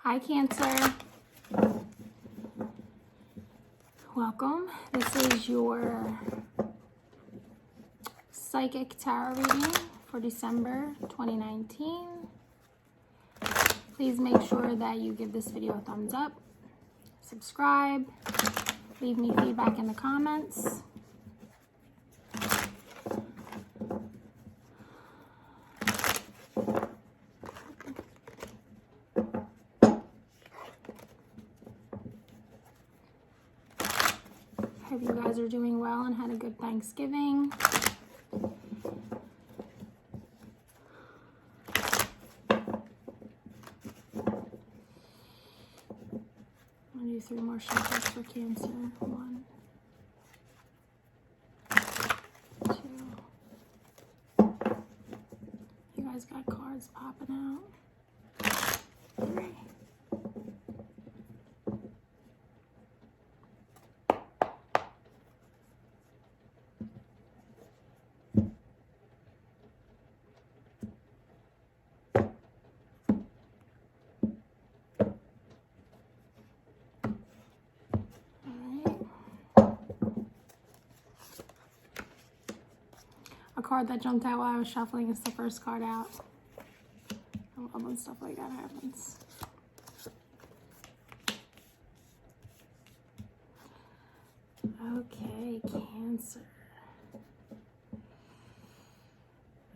Hi, Cancer. Welcome. This is your psychic tarot reading for December 2019. Please make sure that you give this video a thumbs up, subscribe, leave me feedback in the comments. Hope you guys are doing well and had a good Thanksgiving. I'll do 3 more shuffles for Cancer. 1, 2. You guys got cards popping out. 3. A card that jumped out while I was shuffling is the first card out. I love when stuff like that happens. Okay, Cancer.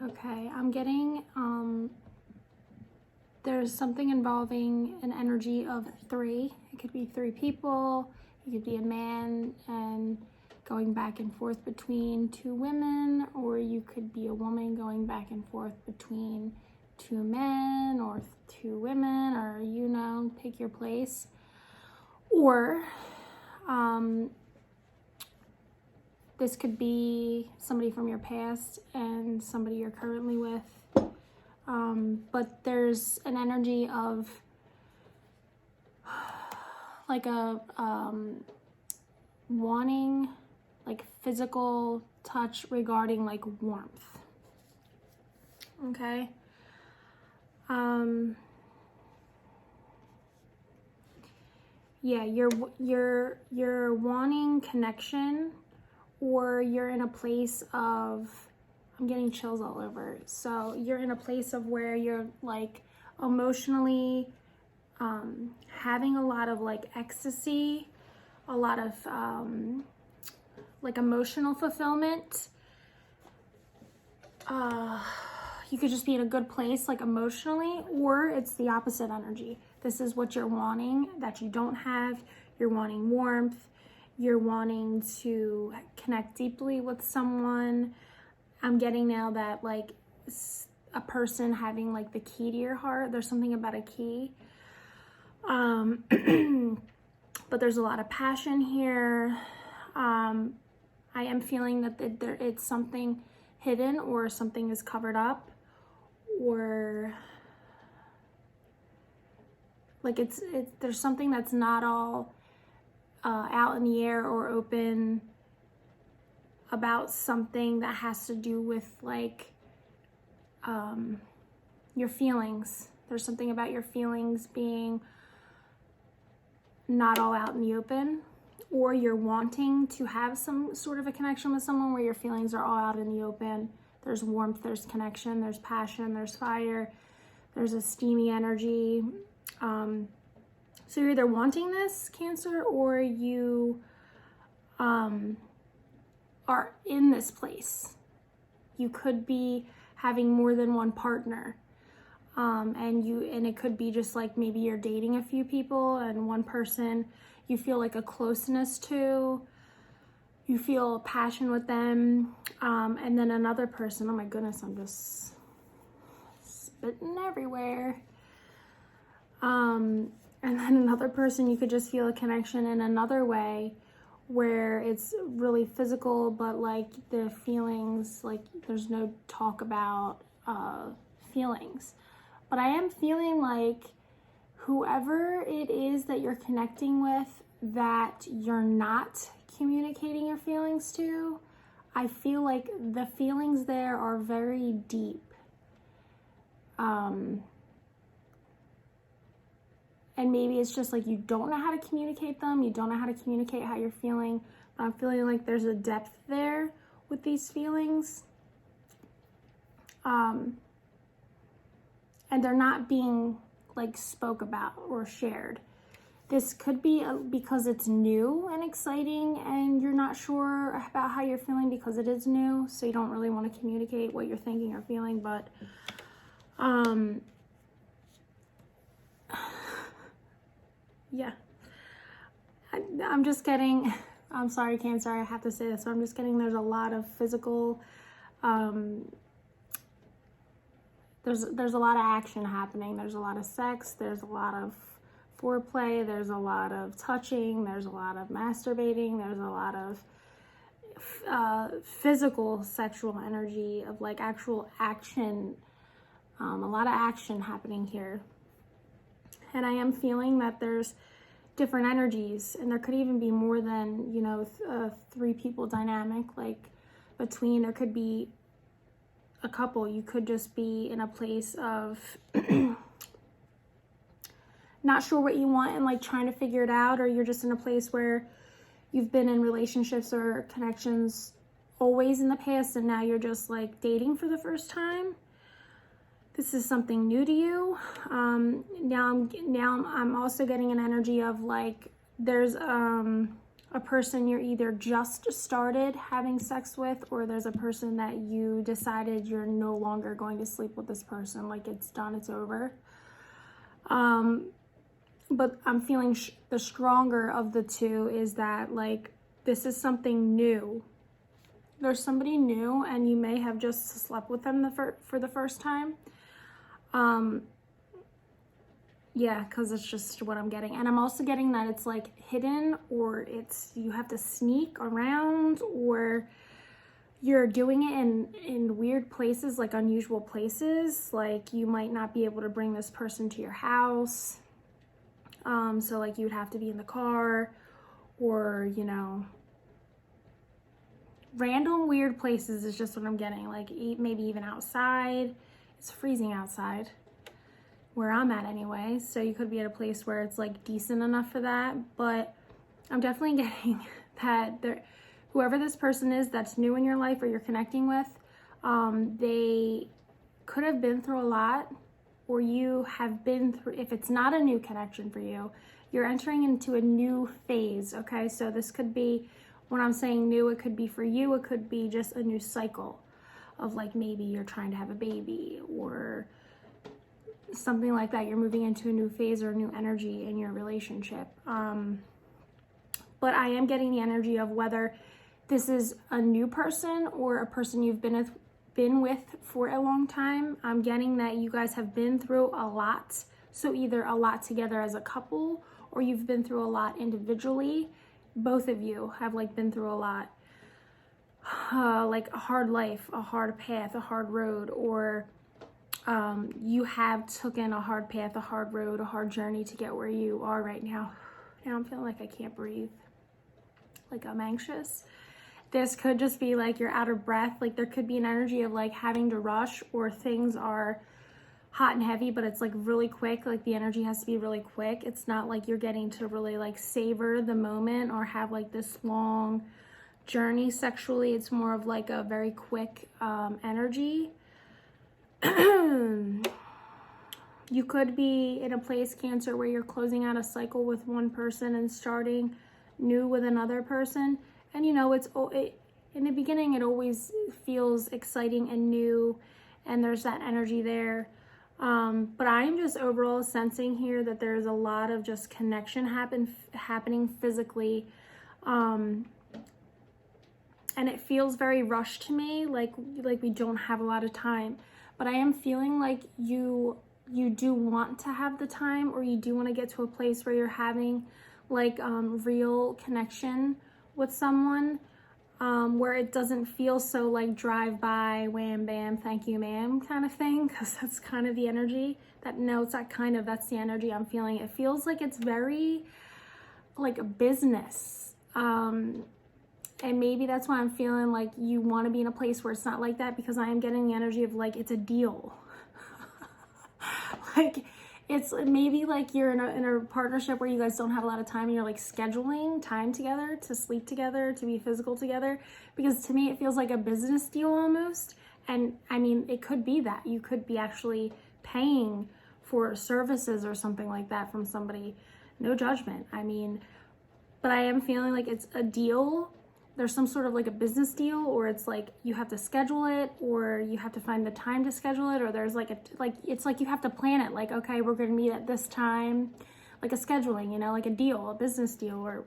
Okay, I'm getting, there's something involving an energy of 3. It could be 3 people. It could be a man and going back and forth between 2 women, or you could be a woman going back and forth between 2 men or 2 women, or you know, pick your place. Or this could be somebody from your past and somebody you're currently with. But there's an energy of like a wanting like physical touch regarding like warmth. Okay. Yeah, you're wanting connection, or you're in a place of, I'm getting chills all over. So you're in a place of where you're like emotionally having a lot of like ecstasy, a lot of like emotional fulfillment. You could just be in a good place like emotionally, or it's the opposite energy. This is what you're wanting that you don't have. You're wanting warmth. You're wanting to connect deeply with someone. I'm getting now that like a person having like the key to your heart. There's something about a key. But there's a lot of passion here. I am feeling that it's something hidden, or something is covered up, or like there's something that's not all out in the air or open about something that has to do with like your feelings. There's something about your feelings being not all out in the open, or you're wanting to have some sort of a connection with someone where your feelings are all out in the open. There's warmth, there's connection, there's passion, there's fire, there's a steamy energy. So you're either wanting this, Cancer, or you are in this place. You could be having more than one partner. And it could be just like maybe you're dating a few people, and one person you feel like a closeness to, you feel passion with them, and then another person, oh my goodness, I'm just spitting everywhere. And then another person you could just feel a connection in another way, where it's really physical, but like the feelings, like there's no talk about feelings. But I am feeling like whoever it is that you're connecting with that you're not communicating your feelings to, I feel like the feelings there are very deep. And maybe it's just like you don't know how to communicate them. You don't know how to communicate how you're feeling. But I'm feeling like there's a depth there with these feelings. And they're not being like spoke about or shared. This could be because it's new and exciting and you're not sure about how you're feeling because it is new. So you don't really want to communicate what you're thinking or feeling. But yeah, I'm just getting, I'm sorry, Cancer, I have to say this, but I'm just getting there's a lot of physical, there's a lot of action happening. There's a lot of sex, there's a lot of foreplay, there's a lot of touching, there's a lot of masturbating, there's a lot of physical sexual energy of like actual action, a lot of action happening here. And I am feeling that there's different energies, and there could even be more than, you know, 3 people dynamic, like between, there could be a couple. You could just be in a place of not sure what you want and like trying to figure it out, or you're just in a place where you've been in relationships or connections always in the past and now you're just like dating for the first time. This is something new to you. Now I'm also getting an energy of like there's a person you're either just started having sex with, or there's a person that you decided you're no longer going to sleep with this person. Like it's done, it's over. But I'm feeling the stronger of the two is that like this is something new. There's somebody new and you may have just slept with them for the first time. Yeah, because it's just what I'm getting. And I'm also getting that it's like hidden, or it's you have to sneak around, or you're doing it in weird places, like unusual places. Like you might not be able to bring this person to your house. So like you'd have to be in the car, or, you know, random weird places is just what I'm getting. Like maybe even outside. It's freezing outside where I'm at anyway, so you could be at a place where it's like decent enough for that. But I'm definitely getting that whoever this person is that's new in your life or you're connecting with, they could have been through a lot, or you have been through, if it's not a new connection for you, you're entering into a new phase. Okay, so this could be, when I'm saying new, it could be for you, it could be just a new cycle of like maybe you're trying to have a baby or something like that. You're moving into a new phase or a new energy in your relationship. But I am getting the energy of whether this is a new person or a person you've been with for a long time. I'm getting that you guys have been through a lot. So either a lot together as a couple, or you've been through a lot individually. Both of you have like been through a lot. Like a hard life, a hard path, a hard road, or you have taken a hard path, a hard road, a hard journey to get where you are right now. Now I'm feeling like I can't breathe. Like I'm anxious. This could just be like you're out of breath. Like there could be an energy of like having to rush, or things are hot and heavy, but it's like really quick. Like the energy has to be really quick. It's not like you're getting to really like savor the moment or have like this long journey sexually. It's more of like a very quick energy. You could be in a place, Cancer, where you're closing out a cycle with one person and starting new with another person. And you know, in the beginning, it always feels exciting and new, and there's that energy there. But I am just overall sensing here that there's a lot of just connection happening physically. And it feels very rushed to me, like we don't have a lot of time. But I am feeling like you do want to have the time, or you do want to get to a place where you're having like real connection with someone, where it doesn't feel so like drive by, wham bam, thank you ma'am kind of thing, because that's kind of the energy that's the energy I'm feeling. It feels like it's very like a business. And maybe that's why I'm feeling like you want to be in a place where it's not like that, because I am getting the energy of like it's a deal. Like it's maybe like you're in a partnership where you guys don't have a lot of time and you're like scheduling time together to sleep together, to be physical together. Because to me, it feels like a business deal almost. And I mean, it could be that you could be actually paying for services or something like that from somebody. No judgment. I mean, but I am feeling like it's a deal. There's some sort of like a business deal, or it's like you have to schedule it, or you have to find the time to schedule it, or there's like it's like you have to plan it. Like, okay, we're going to meet at this time, like a scheduling, you know, like a deal, a business deal, or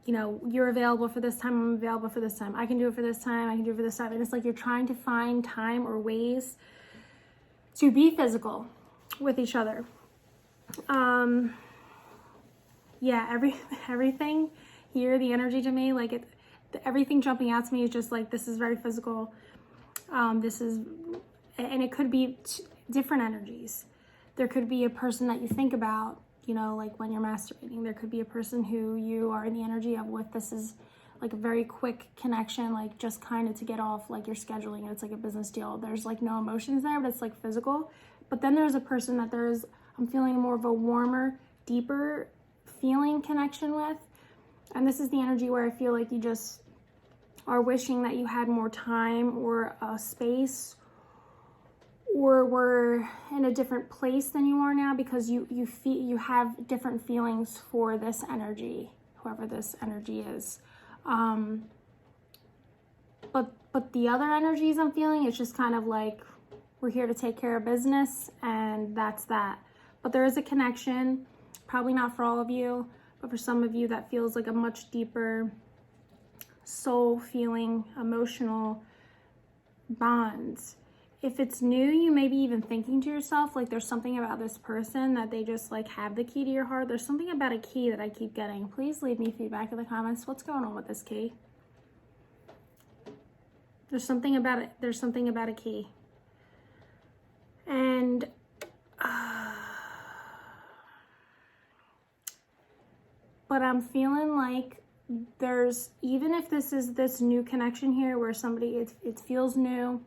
you know, you're available for this time, I'm available for this time. I can do it for this time, I can do it for this time. And it's like you're trying to find time or ways to be physical with each other. Yeah, everything here, the energy to me, like everything jumping out to me is just like, this is very physical. And it could be different energies. There could be a person that you think about, you know, like when you're masturbating. There could be a person who you are in the energy of with. This is like a very quick connection, like just kind of to get off, like you're scheduling it. It's like a business deal. There's like no emotions there, but it's like physical. But then there's a person that I'm feeling more of a warmer, deeper feeling connection with. And this is the energy where I feel like you just are wishing that you had more time or a space, or were in a different place than you are now, because you have different feelings for this energy, whoever this energy is. But the other energies I'm feeling, it's just kind of like, we're here to take care of business, and that's that. But there is a connection, probably not for all of you, but for some of you that feels like a much deeper soul feeling, emotional bonds. If it's new, you may be even thinking to yourself, like there's something about this person that they just like have the key to your heart. There's something about a key that I keep getting. Please leave me feedback in the comments. What's going on with this key? There's something about it. There's something about a key. And but I'm feeling like there's, even if this is this new connection here where somebody, it feels new,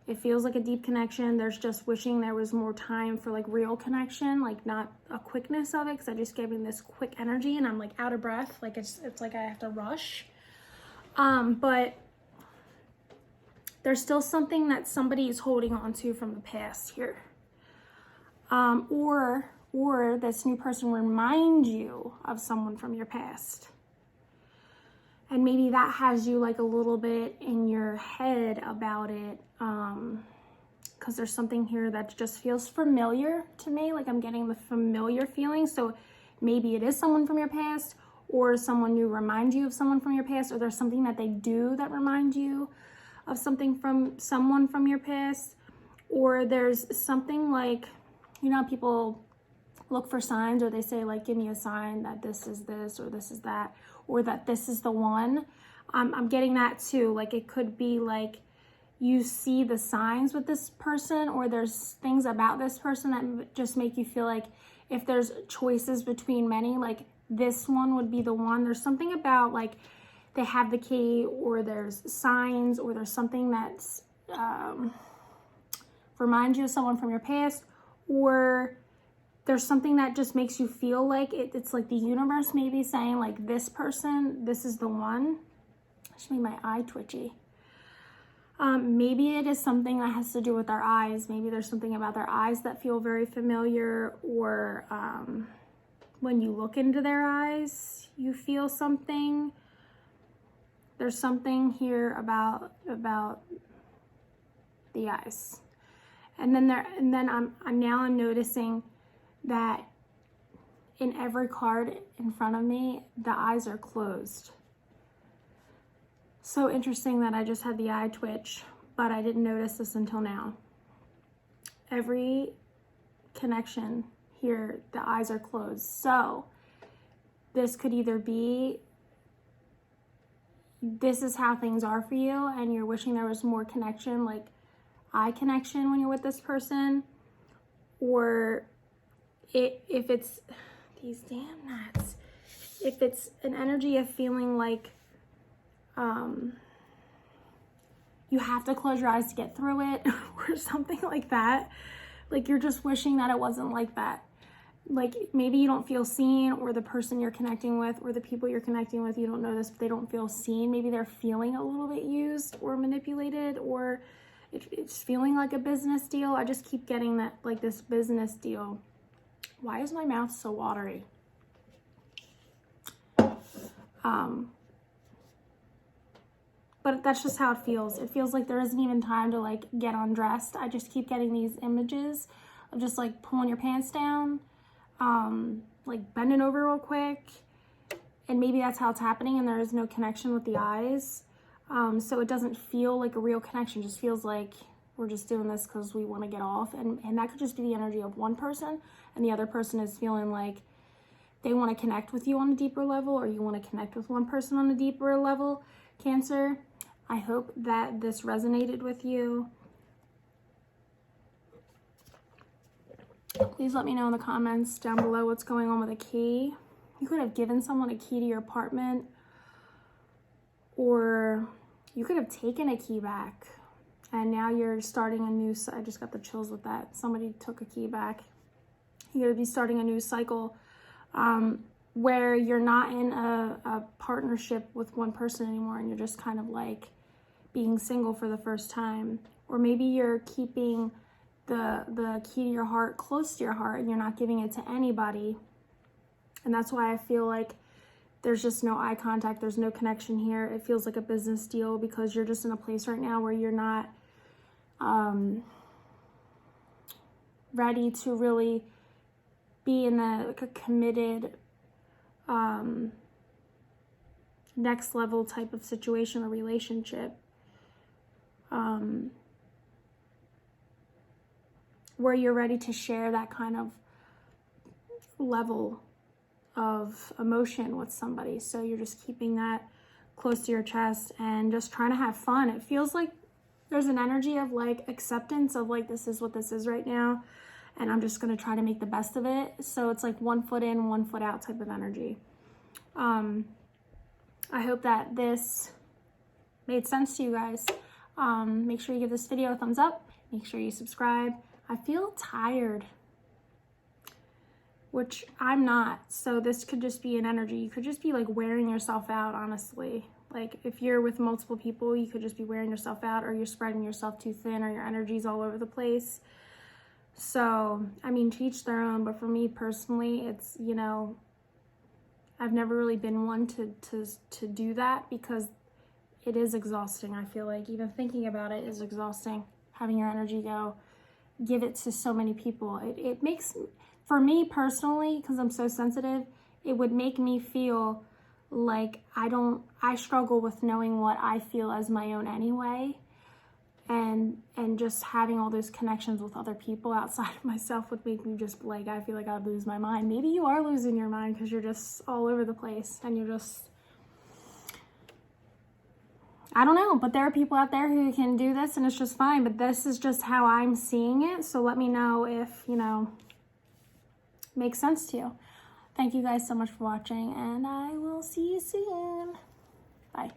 it feels like a deep connection, there's just wishing there was more time for like real connection, like not a quickness of it, because I just gave me this quick energy and I'm like out of breath, like it's like I have to rush. But there's still something that somebody is holding on to from the past here. Or this new person reminds you of someone from your past. And maybe that has you like a little bit in your head about it. Because there's something here that just feels familiar to me. Like I'm getting the familiar feeling. So maybe it is someone from your past, or someone new reminds you of someone from your past, or there's something that they do that reminds you of something from someone from your past. Or there's something like, you know, people look for signs, or they say like, give me a sign that this is this, or this is that, or that this is the one. I'm getting that too. Like it could be like you see the signs with this person, or there's things about this person that just make you feel like if there's choices between many, like this one would be the one. There's something about like they have the key, or there's signs, or there's something that's reminds you of someone from your past, or there's something that just makes you feel like it's like the universe maybe saying like, this person, this is the one. I just made my eye twitchy. Maybe it is something that has to do with our eyes. Maybe there's something about their eyes that feel very familiar, or when you look into their eyes, you feel something. There's something here about the eyes. And then I'm noticing that in every card in front of me, the eyes are closed. So interesting that I just had the eye twitch, but I didn't notice this until now. Every connection here, the eyes are closed. So this could either be, this is how things are for you, and you're wishing there was more connection, like eye connection when you're with this person, or if it's these damn nuts, if it's an energy of feeling like you have to close your eyes to get through it, or something like that. Like you're just wishing that it wasn't like that. like maybe you don't feel seen, or the person you're connecting with or the people you're connecting with, you don't know this, but they don't feel seen. Maybe they're feeling a little bit used or manipulated, or it's feeling like a business deal. I just keep getting that, like this business deal. Why is my mouth so watery? But that's just how it feels. It feels like there isn't even time to like get undressed. I just keep getting these images of just like pulling your pants down, like bending over real quick. And maybe that's how it's happening, and there is no connection with the eyes. So it doesn't feel like a real connection. It just feels like we're just doing this because we want to get off. And that could just be the energy of one person, and the other person is feeling like they want to connect with you on a deeper level, or you want to connect with one person on a deeper level, Cancer. I hope that this resonated with you. Please let me know in the comments down below what's going on with a key. You could have given someone a key to your apartment, or you could have taken a key back and now you're starting a new, I just got the chills with that. Somebody took a key back. You're gonna be starting a new cycle where you're not in a partnership with one person anymore, and you're just kind of like being single for the first time. Or maybe you're keeping the key to your heart close to your heart, and you're not giving it to anybody. And that's why I feel like there's just no eye contact. There's no connection here. It feels like a business deal because you're just in a place right now where you're not ready to really be in a committed next level type of situation or relationship, where you're ready to share that kind of level of emotion with somebody. So you're just keeping that close to your chest and just trying to have fun. It feels like there's an energy of like acceptance of like, this is what this is right now, and I'm just going to try to make the best of it. So it's like 1 foot in, 1 foot out type of energy. I hope that this made sense to you guys. Make sure you give this video a thumbs up. Make sure you subscribe. I feel tired, which I'm not. So this could just be an energy. You could just be like wearing yourself out, honestly. Like if you're with multiple people, you could just be wearing yourself out, or you're spreading yourself too thin, or your energy's all over the place. So, I mean, to each their own, but for me personally, it's, you know, I've never really been one to do that, because it is exhausting. I feel like even thinking about it is exhausting, having your energy go, give it to so many people. It makes, for me personally, because I'm so sensitive, it would make me feel like I struggle with knowing what I feel as my own anyway. And just having all those connections with other people outside of myself would make me just like, I feel like I'd lose my mind. Maybe you are losing your mind because you're just all over the place and you're just, I don't know, but there are people out there who can do this and it's just fine, but this is just how I'm seeing it. So let me know if, you know, makes sense to you. Thank you guys so much for watching, and I will see you soon. Bye.